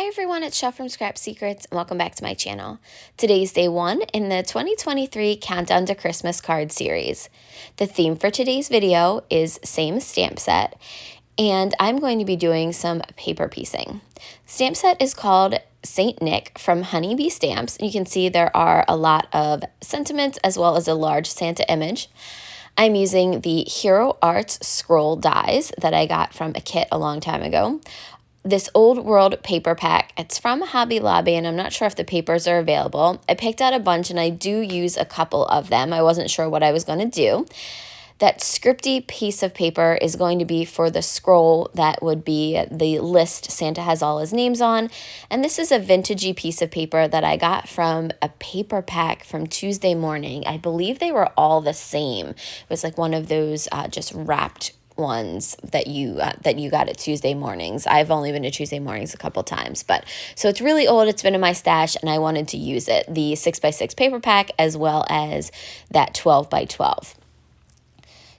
everyone, it's Chef from Scrap Secrets, and welcome back to my channel. Today's day one in the 2023 Countdown to Christmas card series. The theme for today's video is same stamp set, and I'm going to be doing some paper piecing. Stamp set is called Saint Nick from Honeybee Stamps. You can see there are a lot of sentiments as well as a large Santa image. I'm using the Hero Arts scroll dies that I got from a kit a long time ago. This Old World paper pack, it's from Hobby Lobby, and I'm not sure if the papers are available. I picked out a bunch, and I do use a couple of them. I wasn't sure what I was going to do. That scripty piece of paper is going to be for the scroll that would be the list Santa has all his names on. And this is a vintagey piece of paper that I got from a paper pack from Tuesday Morning. I believe they were all the same. It was like one of those just wrapped ones that you got at Tuesday Mornings. I've only been to Tuesday Mornings a couple times, but so it's really old. It's been in my stash, and I wanted to use it. The 6x6 paper pack as well as that 12x12.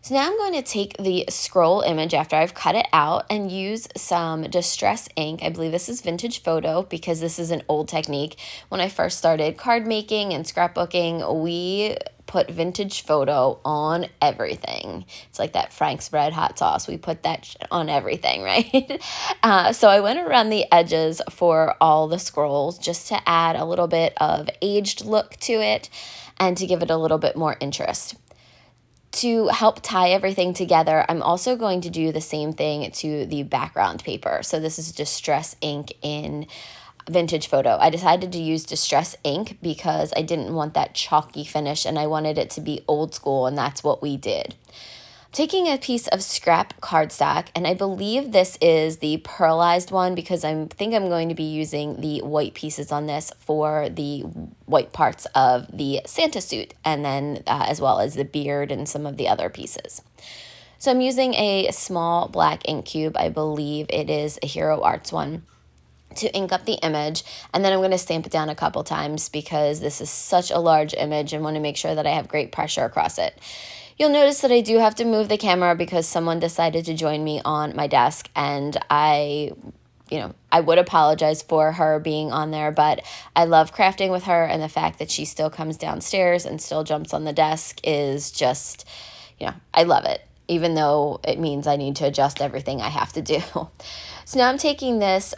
So now I'm going to take the scroll image after I've cut it out and use some Distress ink. I believe this is Vintage Photo because this is an old technique. When I first started card making and scrapbooking, we put Vintage Photo on everything. It's like that Frank's Red Hot Sauce. We put that on everything, right? So I went around the edges for all the scrolls just to add a little bit of aged look to it and to give it a little bit more interest. To help tie everything together, I'm also going to do the same thing to the background paper. So this is Distress ink in Vintage Photo. I decided to use Distress ink because I didn't want that chalky finish and I wanted it to be old school, and that's what we did. Taking a piece of scrap cardstock, and I believe this is the pearlized one because I think I'm going to be using the white pieces on this for the white parts of the Santa suit, and then as well as the beard and some of the other pieces. So I'm using a small black ink cube. I believe it is a Hero Arts one, to ink up the image, and then I'm going to stamp it down a couple times because this is such a large image and want to make sure that I have great pressure across it. You'll notice that I do have to move the camera because someone decided to join me on my desk, and I would apologize for her being on there, but I love crafting with her, and the fact that she still comes downstairs and still jumps on the desk is just, I love it, even though it means I need to adjust everything I have to do. So now I'm taking this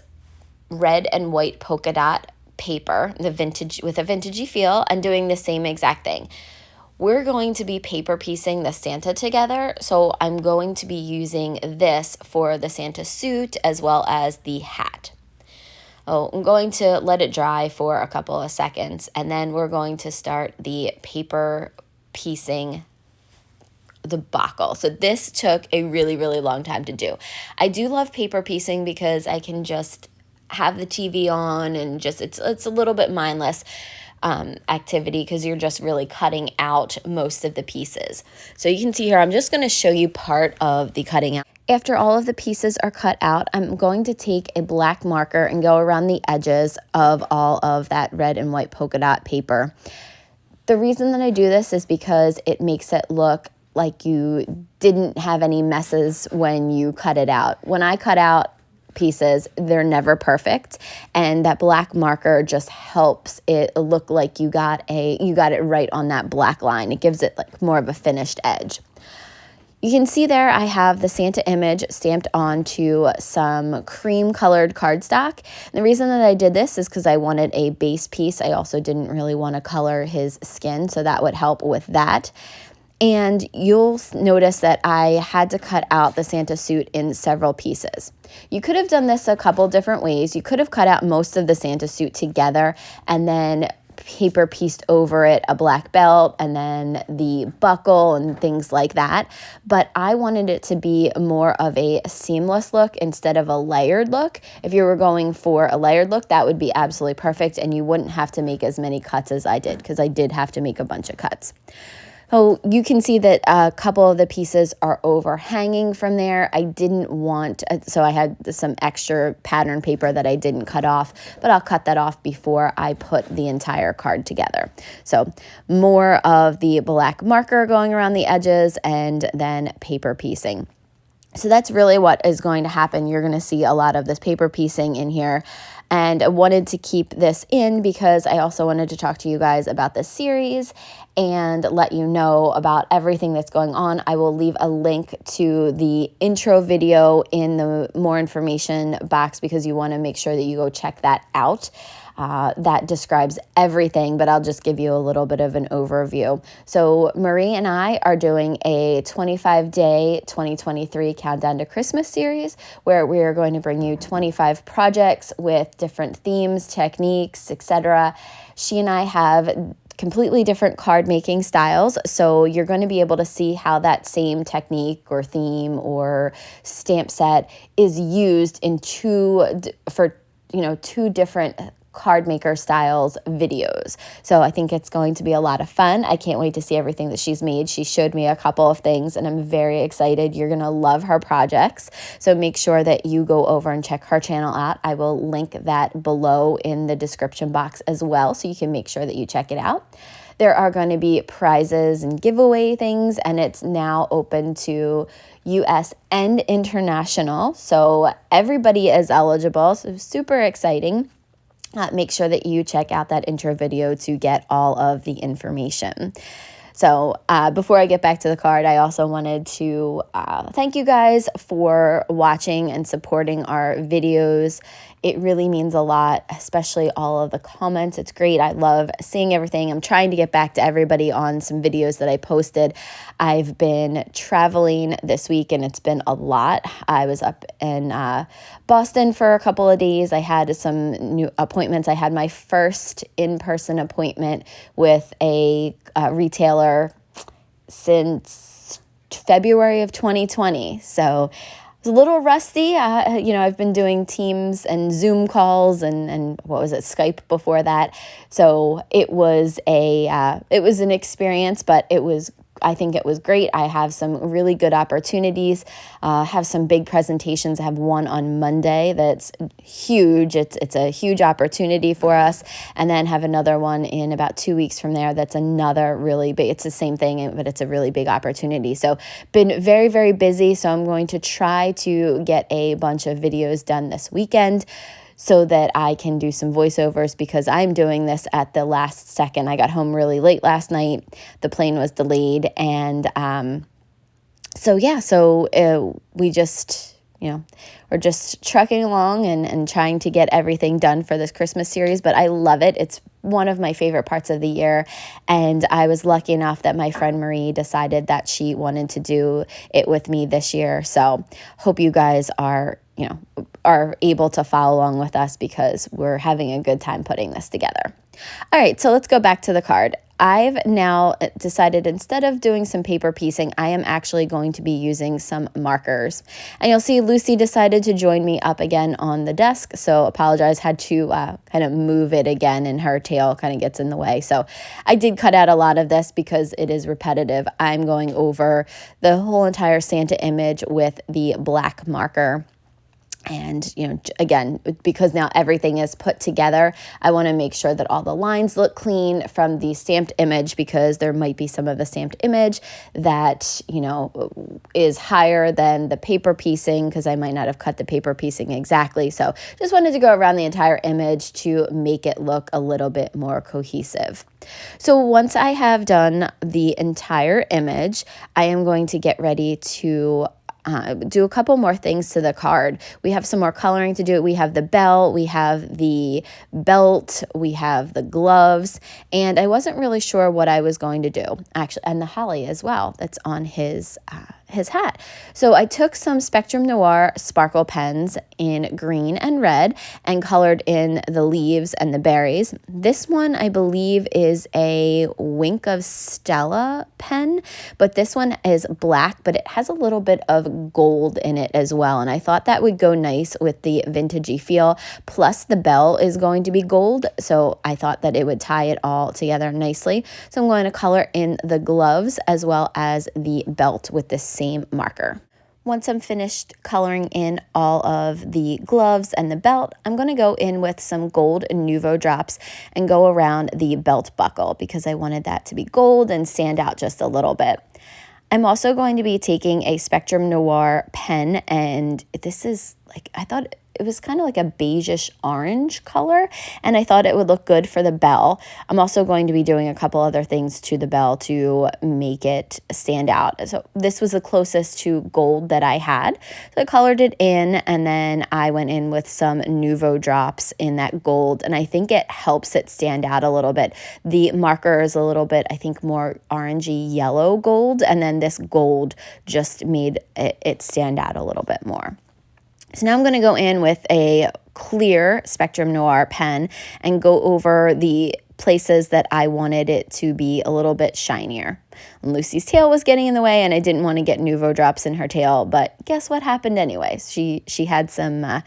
red and white polka dot paper, with a vintagey feel, and doing the same exact thing. We're going to be paper piecing the Santa together, so I'm going to be using this for the Santa suit as well as the hat. I'm going to let it dry for a couple of seconds, and then we're going to start the paper piecing debacle. So this took a really, really long time to do. I do love paper piecing because I can just have the TV on and just it's a little bit mindless activity because you're just really cutting out most of the pieces. So you can see here, I'm just going to show you part of the cutting out. After all of the pieces are cut out, I'm going to take a black marker and go around the edges of all of that red and white polka dot paper. The reason that I do this is because it makes it look like you didn't have any messes when you cut it out. When I cut out pieces, they're never perfect, and that black marker just helps it look like you got it right on that black line. It gives it like more of a finished edge. You can see there I have the Santa image stamped onto some cream colored cardstock. And the reason that I did this is because I wanted a base piece. I also didn't really want to color his skin, so that would help with that. And you'll notice that I had to cut out the Santa suit in several pieces. You could have done this a couple different ways. You could have cut out most of the Santa suit together and then paper pieced over it a black belt and then the buckle and things like that. But I wanted it to be more of a seamless look instead of a layered look. If you were going for a layered look, that would be absolutely perfect, and you wouldn't have to make as many cuts as I did because I did have to make a bunch of cuts. So you can see that a couple of the pieces are overhanging from there. I didn't want, so I had some extra pattern paper that I didn't cut off, but I'll cut that off before I put the entire card together. So more of the black marker going around the edges and then paper piecing. So that's really what is going to happen. You're going to see a lot of this paper piecing in here. And I wanted to keep this in because I also wanted to talk to you guys about the series and let you know about everything that's going on. I will leave a link to the intro video in the more information box because you want to make sure that you go check that out. That describes everything, but I'll just give you a little bit of an overview. So Marie and I are doing a 25-day 2023 Countdown to Christmas series where we are going to bring you 25 projects with different themes, techniques, etc. She and I have completely different card making styles, so you're going to be able to see how that same technique or theme or stamp set is used in two different card maker styles videos. So I think it's going to be a lot of fun. I can't wait to see everything that she's made. She showed me a couple of things and I'm very excited. You're going to love her projects. So make sure that you go over and check her channel out. I will link that below in the description box as well, so you can make sure that you check it out. There are going to be prizes and giveaway things, and it's now open to US and international. So everybody is eligible. So super exciting. Make sure that you check out that intro video to get all of the information. So before I get back to the card, I also wanted to thank you guys for watching and supporting our videos. It really means a lot, especially all of the comments. It's great. I love seeing everything. I'm trying to get back to everybody on some videos that I posted. I've been traveling this week and it's been a lot. I was up in Boston for a couple of days. I had some new appointments. I had my first in-person appointment with a retailer since February of 2020. So I was a little rusty. I've been doing Teams and Zoom calls and what was it, Skype before that. So it was an experience, but I think it was great. I have some really good opportunities, have some big presentations. I have one on Monday that's huge. It's a huge opportunity for us. And then have another one in about 2 weeks from there. That's another really big, it's the same thing, but it's a really big opportunity. So been very, very busy. So I'm going to try to get a bunch of videos done this weekend so that I can do some voiceovers because I'm doing this at the last second. I got home really late last night. The plane was delayed. And we just, we're just trucking along and trying to get everything done for this Christmas series. But I love it. It's one of my favorite parts of the year. And I was lucky enough that my friend Marie decided that she wanted to do it with me this year. So hope you guys are able to follow along with us because we're having a good time putting this together. All right, so let's go back to the card. I've now decided instead of doing some paper piecing, I am actually going to be using some markers. And you'll see Lucy decided to join me up again on the desk, so apologize, had to kind of move it again and her tail kind of gets in the way. So I did cut out a lot of this because it is repetitive. I'm going over the whole entire Santa image with the black marker. And, again, because now everything is put together, I want to make sure that all the lines look clean from the stamped image because there might be some of the stamped image that, is higher than the paper piecing because I might not have cut the paper piecing exactly. So just wanted to go around the entire image to make it look a little bit more cohesive. So once I have done the entire image, I am going to get ready to do a couple more things to the card. We have some more coloring to do. We have the bell, we have the belt, we have the gloves, and I wasn't really sure what I was going to do, actually, and the holly as well that's on his hat. So I took some Spectrum Noir sparkle pens in green and red and colored in the leaves and the berries. This one I believe is a Wink of Stella pen, but this one is black, but it has a little bit of gold in it as well. And I thought that would go nice with the vintagey feel. Plus the bell is going to be gold, so I thought that it would tie it all together nicely. So I'm going to color in the gloves as well as the belt with the same marker. Once I'm finished coloring in all of the gloves and the belt, I'm going to go in with some gold Nuvo drops and go around the belt buckle because I wanted that to be gold and stand out just a little bit. I'm also going to be taking a Spectrum Noir pen, and this is I thought it was kind of like a beigeish orange color, and I thought it would look good for the bell. I'm also going to be doing a couple other things to the bell to make it stand out. So this was the closest to gold that I had. So I colored it in, and then I went in with some Nuvo drops in that gold, and I think it helps it stand out a little bit. The marker is a little bit, I think, more orangey yellow gold, and then this gold just made it stand out a little bit more. So now I'm going to go in with a clear Spectrum Noir pen and go over the places that I wanted it to be a little bit shinier. Lucy's tail was getting in the way, and I didn't want to get Nuvo drops in her tail, but guess what happened anyways? She had some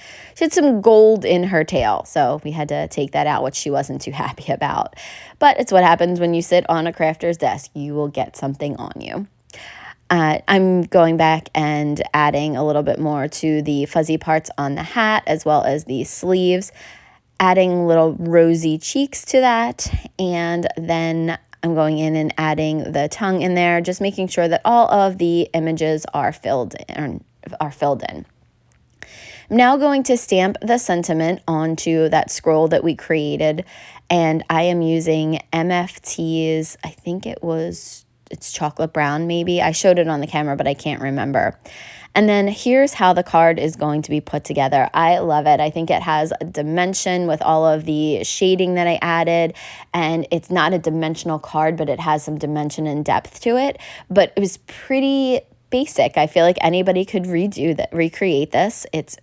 gold in her tail, so we had to take that out, which she wasn't too happy about. But it's what happens when you sit on a crafter's desk. You will get something on you. I'm going back and adding a little bit more to the fuzzy parts on the hat as well as the sleeves, adding little rosy cheeks to that, and then I'm going in and adding the tongue in there, just making sure that all of the images are filled in. I'm now going to stamp the sentiment onto that scroll that we created, and I am using MFT's, I think it's chocolate brown maybe. I showed it on the camera, but I can't remember. And then here's how the card is going to be put together. I love it. I think it has a dimension with all of the shading that I added, and it's not a dimensional card, but it has some dimension and depth to it. But it was pretty basic. I feel like anybody could recreate this. It's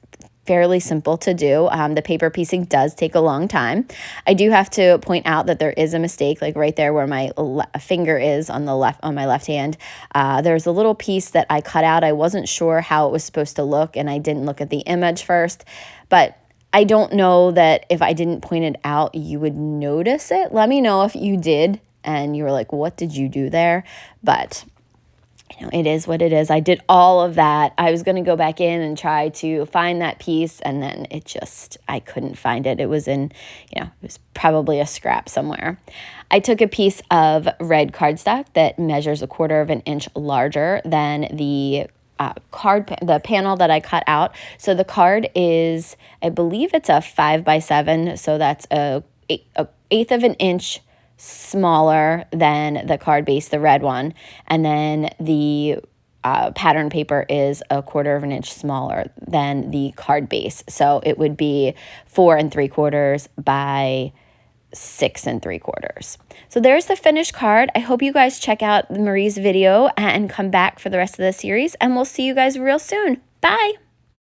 fairly simple to do. The paper piecing does take a long time. I do have to point out that there is a mistake, like right there where my finger is on my left hand. There's a little piece that I cut out. I wasn't sure how it was supposed to look, and I didn't look at the image first, but I don't know that if I didn't point it out, you would notice it. Let me know if you did, and you were like, what did you do there? But it is what it is. I did all of that. I was going to go back in and try to find that piece, and then I couldn't find it. It was it was probably a scrap somewhere. I took a piece of red cardstock that measures 1/4 of an inch larger than the the panel that I cut out. So the card is, I believe it's a 5x7, so that's a 1/8 of an inch smaller than the card base, the red one, and then the pattern paper is 1/4 of an inch smaller than the card base. So it would be 4 3/4 by 6 3/4. So there's the finished card. I hope you guys check out Marie's video and come back for the rest of the series, and we'll see you guys real soon. Bye!